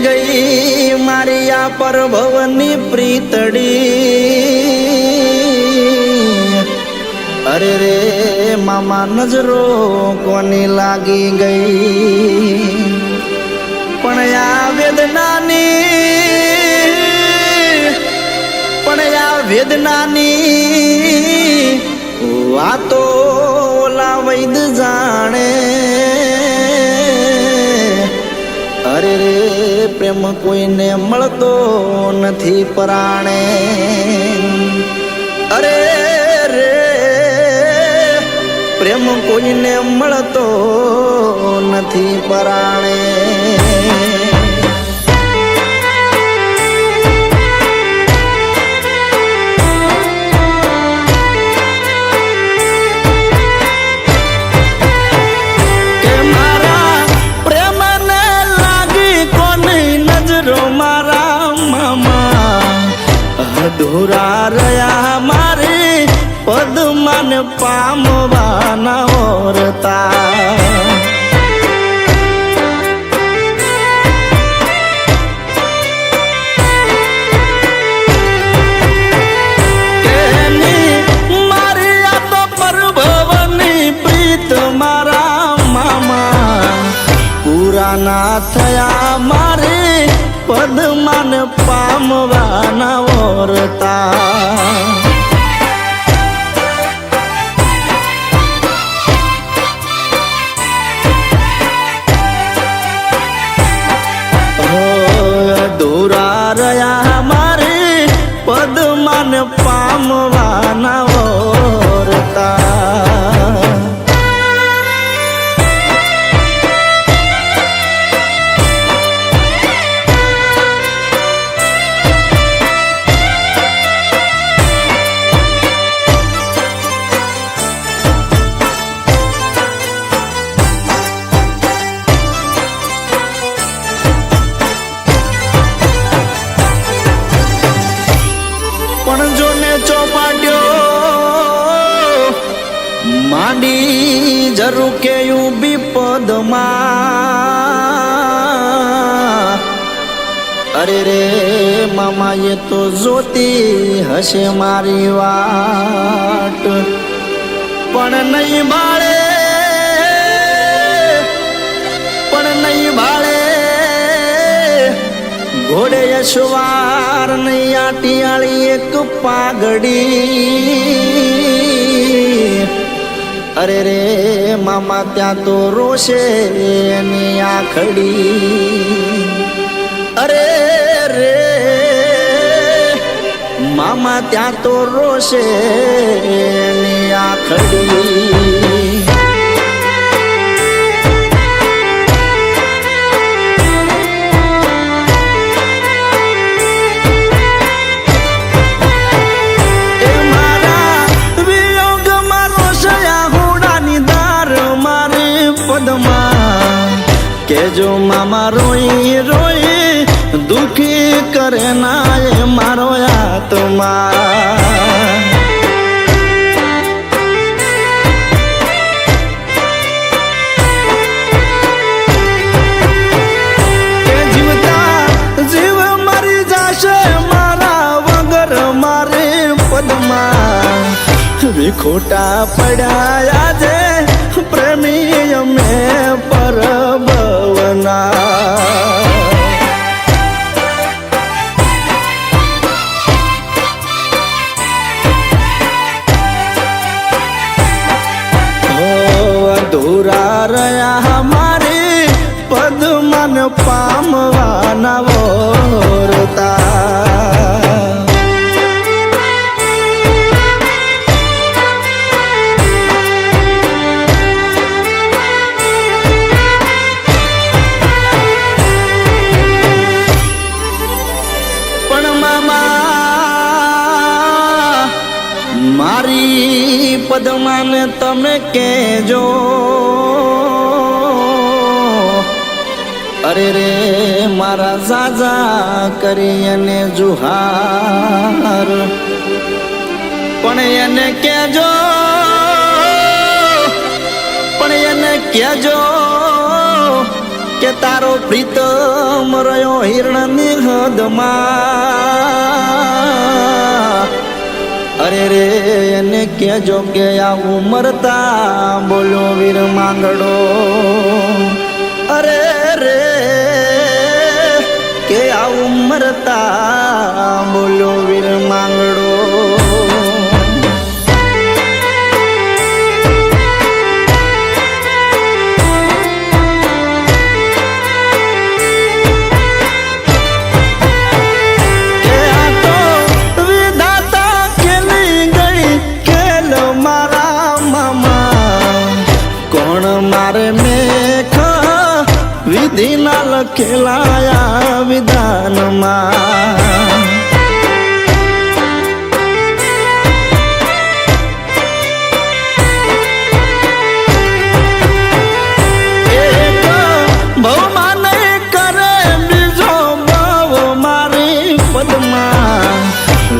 ગઈ મારી આ પરભવની પ્રીતડી અરે રે મામા નજરો કોની લાગી ગઈ પણ આ વેદનાની વાતો ઓલા વૈદ જાણે અરે રે પ્રેમ કોઈને મળતો નથી પરાણે અરે રે પ્રેમ કોઈને મળતો નથી પરાણે અધૂરા રહ્યા મારે પદ્માન પામવાના ઓરતા મારી આ તો પરભવની પ્રીત મારા મામા પૂરા ના થયા મારે પદ્માન પામવાના ઓરતા અધૂરા રહ્યા મારે પદ્માન પામવાના ઓરતા પણ જોને ચોપાટ્યો માંડી જરૂર કે ઉભી પદમાં અરે રે મામા એ તો જોતી હશે મારી વાટ પણ નહીં બાળે ઘોડે યશવાર નહીં આટિયાળી એક પાઘડી અરે રે મામા ત્યાં તો રોશે એની આખડી અરે રે મામા ત્યાં તો રોશે એની આખડી કેજો મામા રોઈ રોઈ દુખી કરે ના એ મારો આત્મા જીવતા જીવ મરી જશે મારા વગર મારે પદમાં વિખોટા પડ્યા આજે પ્રેમી અમે પરભવના અધૂરા રહ્યા મારી પદ્માન પામવાના ઓરતા મારી પદ્માને તમે કહેજો અરે રે મારા જાજા કરી અને જુહાર પણ એને કહેજો કે તારો પ્રીતમ રહ્યો હિરણની હદમાં. અરે રે એને કેજો કે આવું મરતા બોલો વીર માંગડો. અરે રે કે આવું મરતા બોલો વીર માંગડો. મારે મેખ વિધિના લખેલાયા વિધાનમાં.